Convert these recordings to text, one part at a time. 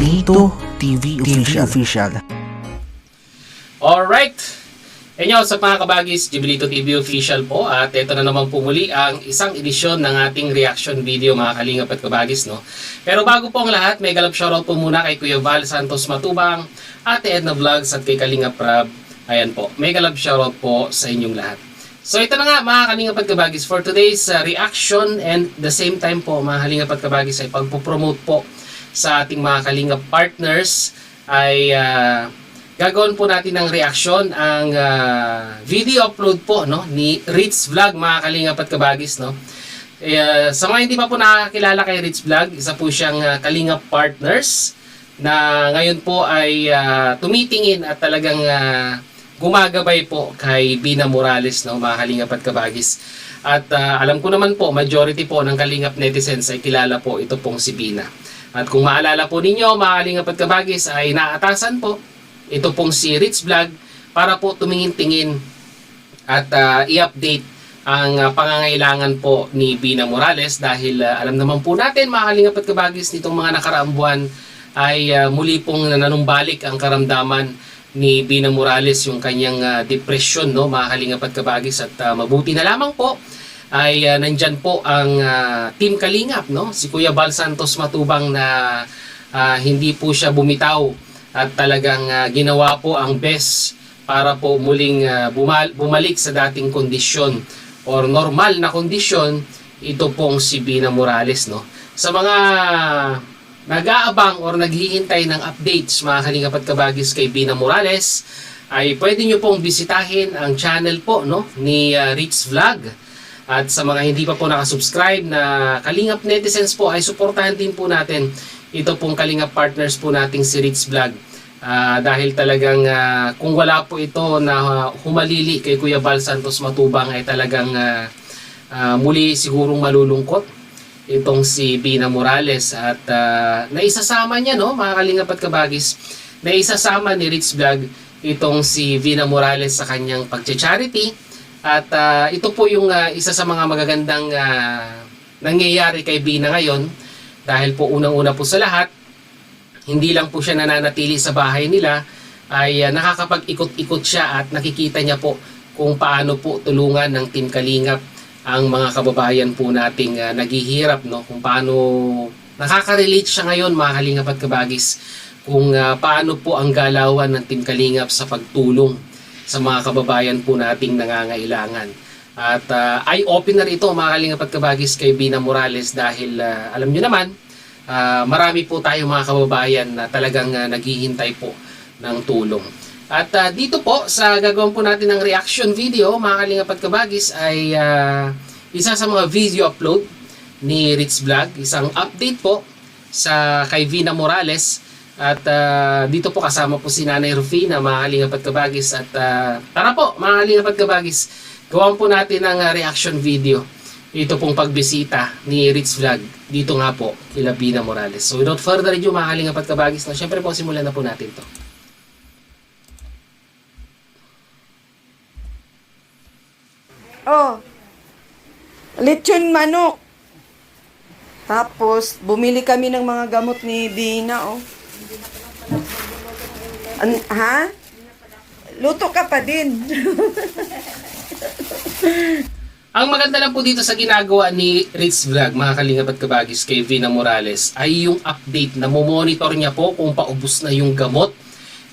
Jibilito TV Official. Alright! Inyo sa mga kabagis, Jibilito TV Official po, at ito na naman po muli ang isang edisyon ng ating reaction video mga kalingap at kabagis, no? Pero bago po ang lahat, may galap shoutout po muna kay Kuya Val Santos Matubang, Ate Edna Vlogs at kay Kalingap Rab. Ayan po, may galap shoutout po sa inyong lahat. So ito na nga mga kalingap at kabagis, for today's reaction and the same time po mga kalingap at kabagis ay pagpo-promote po sa ating mga kalingap partners ay gagawin po natin ng reaction ang video upload po, no, ni Ritz Vlog mga kalingap at kabagis, no. Sa mga hindi pa po nakakilala kay Ritz Vlog, isa po siyang kalingap partners na ngayon po ay tumitingin at talagang gumagabay po kay Bina Morales, no, mga kalingap at kabagis. At alam ko naman po, majority po ng kalingap netizens ay kilala po ito pong si Bina. At kung maalala po ninyo, mga kalingap at kabagis, ay naatasan po ito pong si Ritz Vlog para po tumingin-tingin at i-update ang pangangailangan po ni Bina Morales dahil alam naman po natin, mga kalingap at kabagis, nitong mga nakaraang buwan ay muli pong nanumbalik ang karamdaman ni Bina Morales, yung kanyang depression, no, mga kalingap at kabagis, at mabuti na lamang po ay nandyan po ang Team Kalingap, no, si Kuya Val Santos Matubang na hindi po siya bumitaw at talagang ginawa po ang best para po muling bumalik sa dating kondisyon or normal na kondisyon ito pong si Bina Morales, no. Sa mga nag-aabang or naghihintay ng updates mga kalingap at kabagis kay Bina Morales, ay pwede nyo pong bisitahin ang channel po, no, ni Ritz Vlog. At sa mga hindi pa po nakasubscribe na kalingap netizens po, ay suportahan din po natin ito pong kalingap partners po nating si Ritz Vlog. Dahil talagang kung wala po ito na humalili kay Kuya Val Santos Matubang ay talagang muli sigurong malulungkot itong si Bina Morales. At naisasama niya, no, mga kalingap at kabagis, naisasama ni Ritz Vlog itong si Bina Morales sa kanyang pagcha-charity. At ito po yung isa sa mga magagandang nangyayari kay Bina ngayon dahil po unang-una po sa lahat, hindi lang po siya nananatili sa bahay nila, ay nakakapag-ikot-ikot siya at nakikita niya po kung paano po tulungan ng Team Kalingap ang mga kababayan po nating naghihirap, no, kung paano nakaka-relate siya ngayon mga kalingap at kabagis, kung paano po ang galawan ng Team Kalingap sa pagtulong sa mga kababayan po nating nangangailangan. At eye-opener ito mga kalingap at kabagis kay Bina Morales dahil alam nyo naman, marami po tayo mga kababayan na talagang naghihintay po ng tulong. At dito po sa gagawin po natin ng reaction video mga kalingap at kabagis ay isa sa mga video upload ni Ritz Vlog, isang update po sa kay Bina Morales. At dito po kasama po si Nanay Rufina mga kalingap at kabagis. At tara po mga kalingap at kabagis, gawan po natin ng reaction video ito pong pagbisita ni Ritz Vlog dito nga po kila Bina Morales. So without further ado mga kalingap at kabagis, no, syempre po simulan na po natin to. Oh, lechon manok. Tapos, bumili kami ng mga gamot ni Bina, oh. Ha? Luto ka pa din. Ang maganda lang po dito sa ginagawa ni Ritz Vlog, mga kalingap at kabagis, kay Bina Morales ay yung update na monitor niya po kung paubos na yung gamot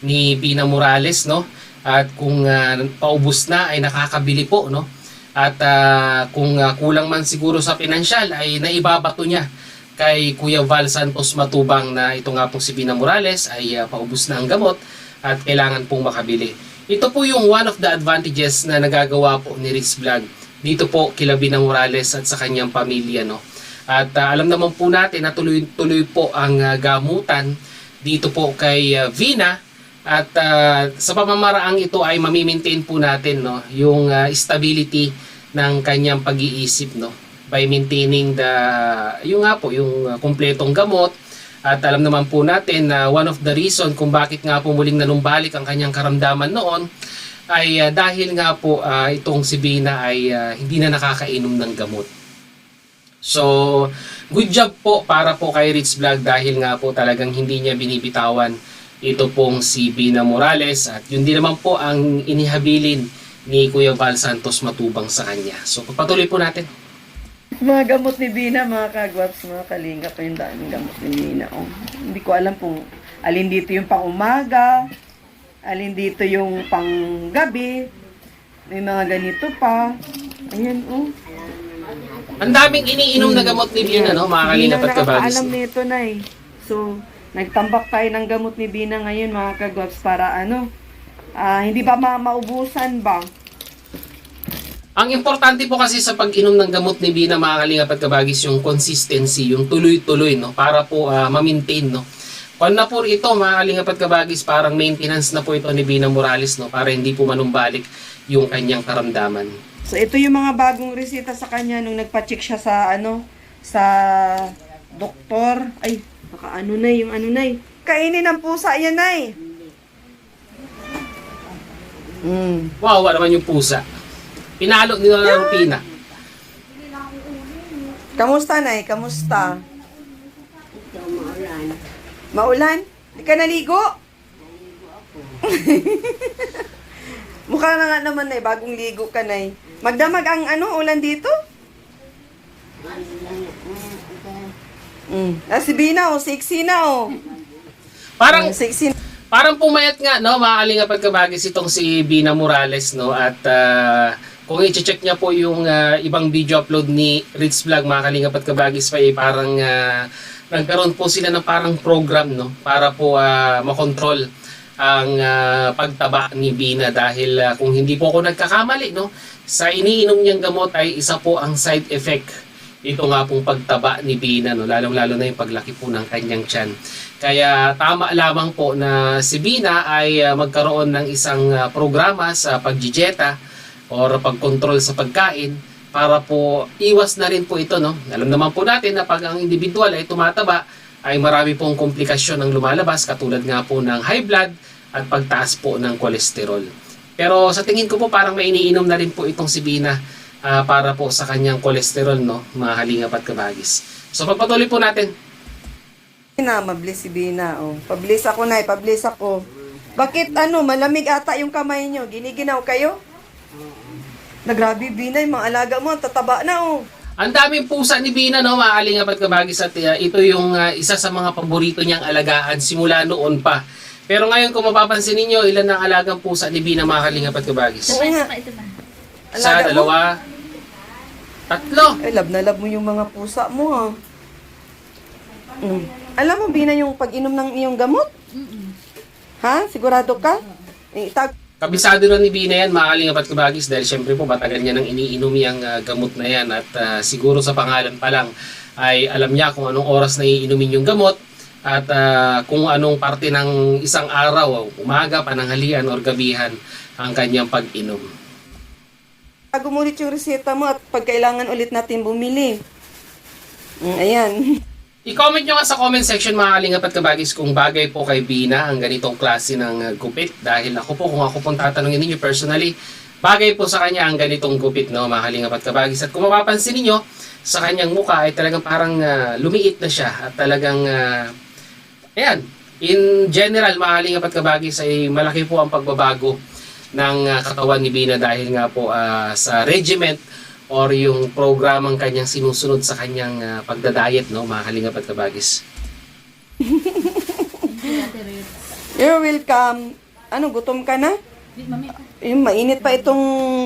ni Bina Morales, no? At kung paubos na ay nakakabili po, no? At kung kulang man siguro sa pinansyal ay naibabato niya kay Kuya Val Santos Matubang na ito nga pong si Bina Morales ay paubos na ang gamot at kailangan pong makabili. Ito po yung one of the advantages na nagagawa po ni Ritz Vlog dito po kila Bina Morales at sa kanyang pamilya, no. At alam naman po natin na tuloy-tuloy po ang gamutan dito po kay Bina. At sa pamamaraang ito ay mamimaintain po natin, no, yung stability ng kanyang pag-iisip, no, by maintaining yung nga po yung kumpletong gamot. At alam naman po natin na one of the reason kung bakit nga po muling nanumbalik ang kanyang karamdaman noon ay dahil nga po itong si Bina ay hindi na nakakainom ng gamot. So, good job po para po kay Ritz Vlog dahil nga po talagang hindi niya binibitawan ito pong si Bina Morales at yun din naman po ang inihabilin ni Kuya Val Santos Matubang sa kanya. So, pagpatuloy po natin. Mga gamot ni Bina, mga kagwaps, mga kalingap, yung daming gamot ni Bina. Oh. Hindi ko alam kung alin dito yung pang umaga, alin dito yung pang gabi. May mga ganito pa. Ayan, oh. Ang daming iniinom na gamot ni Bina, no? Mga kalingap at kabagis. Alam nito na eh. So, nagtambak tayo ng gamot ni Bina ngayon, mga kagwaps, para hindi ba maubusan ba? Ang importante po kasi sa pag-inom ng gamot ni Bina, mga kalingap at kabagis, yung consistency, yung tuloy-tuloy, no? Para po ma-maintain, no? Kung na po ito, mga kalingap at kabagis, parang maintenance na po ito ni Bina Morales, no? Para hindi po manumbalik yung kanyang karamdaman. So, ito yung mga bagong resita sa kanya nung nagpa-check siya sa, sa doktor. Ay, baka yung kainin ng pusa yan, Nay. Wow, naman yung pusa. Pinalo nila ng Rupina. Kamusta, Nay? Kamusta? Ito, maulan. Maulan? Di ka naligo? Mukha na nga naman, Nay. Bagong ligo ka, Nay. Magdamag ang ulan dito? Si Bina, sexy na, Parang sexy. Parang pumayat nga, no, mga kalingap at kabagis itong si Bina Morales, no, at kung i-check niya po yung ibang video upload ni Ritz Vlog, mga kalingap at kabagis pa, parang nagkaroon po sila ng parang program, no, para po makontrol ang pagtaba ni Bina dahil kung hindi po ako nagkakamali, no, sa iniinom niyang gamot ay isa po ang side effect ito nga pong pagtaba ni Bina, no, lalong-lalo na yung paglaki po ng kanyang tiyan. Kaya tama lamang po na si Bina ay magkaroon ng isang programa sa pagjijeta or pagkontrol sa pagkain para po iwas na rin po ito, no. Alam naman po natin na pag ang individual ay tumataba ay marami pong komplikasyon ang lumalabas katulad nga po ng high blood at pagtaas po ng kolesterol. Pero sa tingin ko po parang may iniinom na rin po itong si Bina para po sa kanyang kolesterol, no, mga kalingap at kabagis. So pagpatuloy po natin. Mabilis si Bina, Pabilis ako, Nay, pabilis ako. Bakit malamig ata yung kamay nyo? Giniginaw kayo? Nagrabe, Bina, yung mga alaga mo, tataba na, Ang daming pusa ni Bina, no, mga kalingap at kabagis, at ito yung isa sa mga paborito niyang alagaan simula noon pa. Pero ngayon kung mapapansin ninyo, ilan ang alagang pusa ni Bina, mga kalingap at kabagis? Oo nga. Isa, Alaga mo? dalawa, tatlo. Ay, love na love mo yung mga pusa mo, ha? Alam mo, Bina, yung pag-inom ng iyong gamot? Ha? Sigurado ka? Kabisado na ni Bina yan, mga kalingap at kabagis, dahil syempre po matagal niya nang iniinom yung gamot na yan at siguro sa pangalan pa lang ay alam niya kung anong oras na iinumin yung gamot at kung anong parte ng isang araw, umaga, pananghalian or gabihan ang kanyang pag-inom. Bago mo ulit yung reseta mo at pag kailangan ulit natin bumili. Ayan. I-comment nyo nga sa comment section, mga kalingap at kabagis, kung bagay po kay Bina ang ganitong klase ng gupit. Dahil kung ako pong tatanungin ninyo personally, bagay po sa kanya ang ganitong gupit, no, mga kalingap at kabagis. At kung mapapansin niyo sa kanyang mukha ay talagang parang lumiit na siya at talagang, ayan, in general, mga kalingap at kabagis, ay malaki po ang pagbabago ng katawan ni Bina dahil nga po sa regiment or yung programang kanyang sinusunod sa kanyang pagdadayet, no, mga kalingap at kabagis. You're welcome. Gutom ka na? Yung mainit pa itong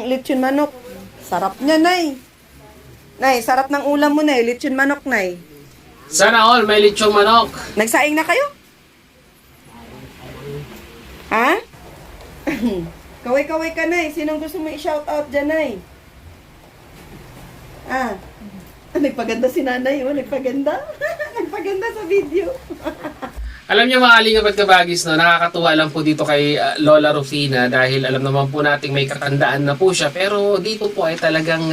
lechon manok. Sarap niya, Nay. Nay, sarap ng ulam mo, Nay. Lechon manok, Nay. Sana all may lechong manok. Nagsaing na kayo? Ha? Kaway-kaway ka, Nay. Sinong gusto mo i-shout out dyan, Nay? Nagpaganda si Nanay, nagpaganda. Nagpaganda sa video. Alam niyo, mga kalingap at kabagis, no, nakakatuwa lang po dito kay Lola Rufina dahil alam naman po nating may katandaan na po siya, pero dito po ay talagang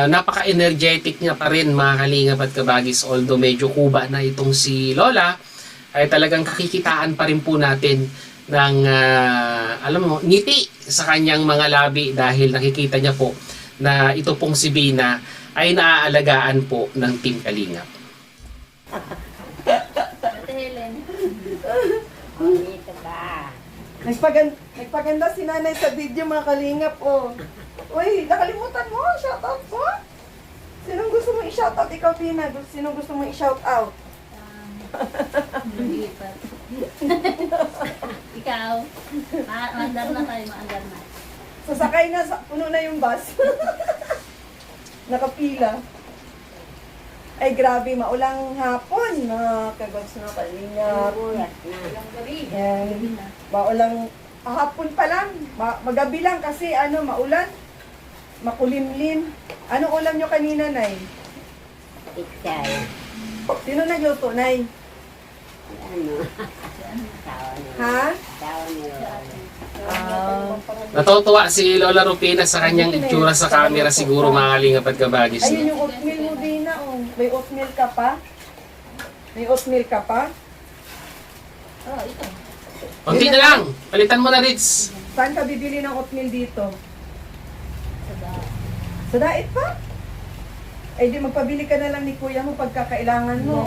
napaka-energetic niya pa rin, mga kalingap at kabagis. Although medyo kuba na itong si Lola, ay talagang kakikitaan pa rin po natin ng alam mo, ngiti sa kanyang mga labi dahil nakikita niya po na ito pong si Bina ay naaalagaan po ng Team Kalingap. Ate Helen. Dito ka. Nagpaganda si nanay sa video mga kalingap, oh. Uy, nakalimutan mo, shoutout po. Sinong gusto mo i-shoutout? Ikaw, Pina. Sinong gusto mo i-shoutout? Lipat. Ikaw. Maandar na tayo, maandar na. Sasakay na, puno na yung bus. Nakapila. Ay, grabe, maulang hapon, mga kagawad na kalingap. Ulat na. Yan. Maulang hapon pa lang. Magabi lang kasi maulan. Makulimlim. Anong ulam nyo kanina, Nay? Iksay. Sino nagluto, Nay? Ano? Tawa niya. Ha? Tawa niya. Natutuwa si Lola Rupina sa kanyang itsura sa camera siguro mga Kalingap at Kabagis. Ayun yung oatmeal mo, Dina. Oh. May oatmeal ka pa? May oatmeal ka pa? Oh, ito. Kunti na lang, palitan mo na Ritz. Saan ka bibili ng oatmeal dito? Sa daet pa? Ay di magpabili ka na lang ni kuya mo pagkakailangan mo.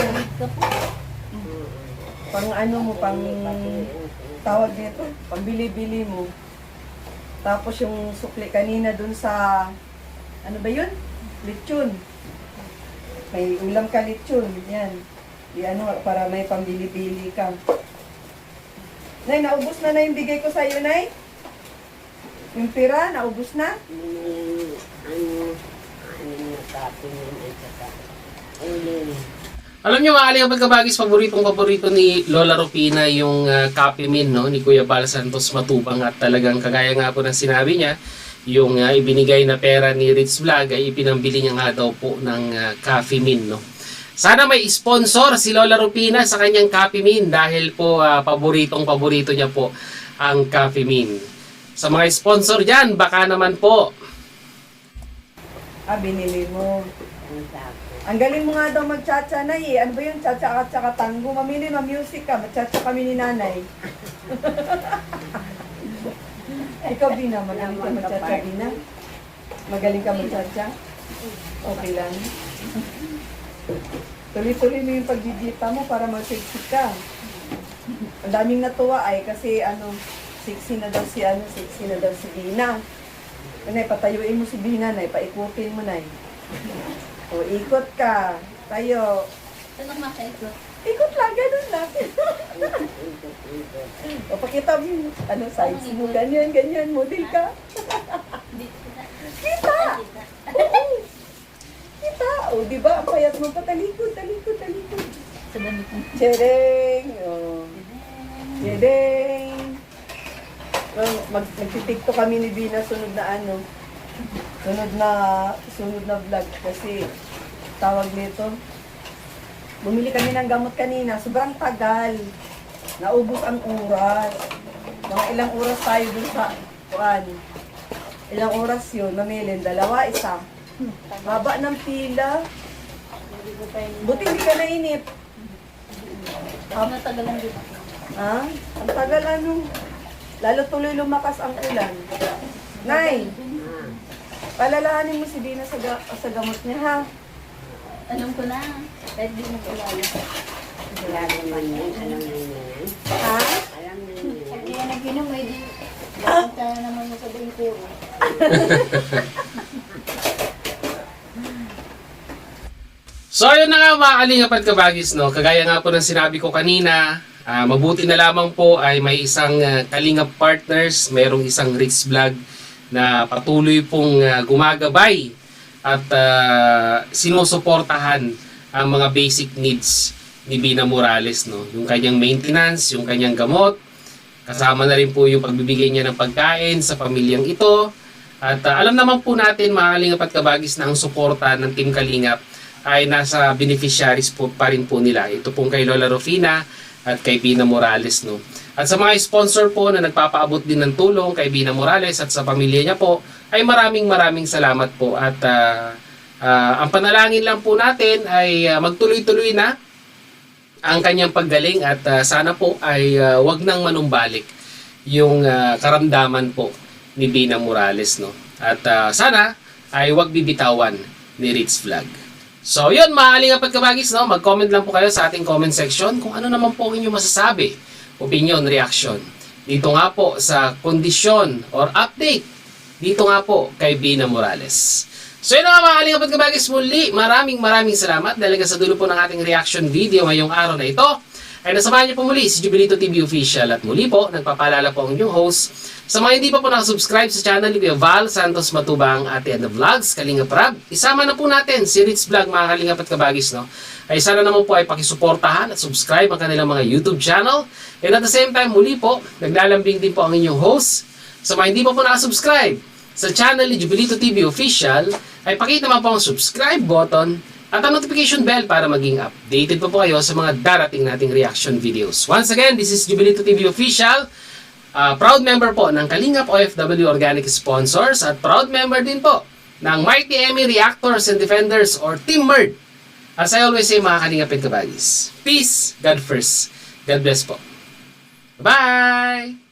Pang mo, pang tawag nito, pambili-bili mo. Tapos yung sukli kanina dun sa, ano ba yun? Lechon. May ulam ka lechon, yan. Para may pambili-bili ka. Nay, naubos na yung bigay ko sa'yo, Nay? Yung pira, naubos na? Ano copy yun at saka uling. Alam niyo mga Kalingap at Kabagis, paborito ni Lola Rupina yung Copy Min, no? Ni Kuya Bal Santos Matubang, at talagang kagaya nga po ng sinabi niya, yung ibinigay na pera ni Ritz Vlog ay ipinambili niya nga daw po ng Coffee Min, no? Sana may sponsor si Lola Rupina sa kanyang Coffee Min dahil po paborito niya po ang Coffee Min. Sa mga sponsor dyan, baka naman po. Binili mo. Ang sapo. Ang galing mo nga daw mag-cha-cha, Nay. Ano ba yung cha-cha at saka tango? Mamili na music ka. Mag-cha-cha kami ni Nanay. Ikaw, Bina, magaling ka mag-cha-cha, Bina? Magaling ka mag-cha-cha? Okay lang. Tuloy-tuloy mo yung pagbibita mo para mag-sexy ka. Ang daming natuwa ay kasi sexy na daw si Bina. Nay, patayuin mo si Bina, Nay. Paikutin mo, Nay. O, ikot ka. Tayo. Saan ang makaikot? Ikot lang, ganun lang. O, pakita mo yung size mo. Ganyan, ganyan. Model ka. Kita! Oo. Kita! O, di ba? Ang payat mo pa. Talikod. Sa damit mo. Tsereng! O. Tsereng! Magtitikto kami ni Bina sunod na vlog kasi tawag nito. Bumili kami ng gamot kanina, sobrang tagal. Naubos ang oras. Mga ilang oras tayo dun sa kuan. Ilang oras yun, mamilin, 2, 1. Haba ng pila. Buti hindi ka nainip. Matagal lang dito. Ha? Ang tagal lalo tuloy lumakas ang ulan. Nay, palalahanin mo si Dina sa gamot niya, ha? Alam ko na. Kahit di mo kilala. Kilala man yan. Alam na yan. Ha? Alam na yan. Hindi yan nag-inom, may di. Punta na naman mo sa Bengkuro. So ayun na nga mga Kalingap at Kabagis, no? Kagaya nga po ng sinabi ko kanina, mabuti na lamang po ay may isang Kalingap partners, merong isang Ritz Vlog na patuloy pong gumagabay at sinusuportahan ang mga basic needs ni Bina Morales, no? Yung kanyang maintenance, yung kanyang gamot, kasama na rin po yung pagbibigay niya ng pagkain sa pamilyang ito. At alam naman po natin mga Kalingap at Kabagis na ang suporta ng Team Kalingap ay nasa beneficiaries po pa rin po nila. Ito pong kay Lola Rufina at kay Bina Morales, no? At sa mga sponsor po na nagpapaabot din ng tulong kay Bina Morales at sa pamilya niya po, ay maraming salamat po. At ang panalangin lang po natin ay magtuloy-tuloy na ang kanyang paggaling at sana po ay wag nang manumbalik yung karamdaman po ni Bina Morales, no? At sana ay wag bibitawan ni Ritz Vlog. So yun mga kalingap at kabagis, no? Mag-comment lang po kayo sa ating comment section kung ano naman po ang inyong masasabi, opinion, reaction. Dito nga po sa kondisyon or update dito nga po kay Bina Morales. So yun nga mga kalingap at kabagis, muli maraming salamat dahil sa dulo po ng ating reaction video ngayong araw na ito ay nasamahan niyo po muli si Jubilito TV Official at muli po nagpapaalala po ang inyong host sa mga hindi pa po nakasubscribe sa channel ni Val Santos Matubang at Ate Enda Vlogs, Kalingap Rab. Isama na po natin si Ritz Vlog mga kalingap at kabagis, no? Ay sana naman po ay pakisuportahan at subscribe ang kanilang mga YouTube channel. And at the same time muli po, naglalambing din po ang inyong host sa mga hindi pa po nakasubscribe sa channel ni Jubilito TV Official ay pakita naman po ang subscribe button at ang notification bell para maging updated po kayo sa mga darating nating reaction videos. Once again, this is Jubilito TV Official, proud member po ng Kalingap OFW Organic Sponsors at proud member din po ng Mighty Emmy Reactors and Defenders or Team MERD. As I always say mga Kalingap and Kabagis, peace, God first. God bless po. Bye!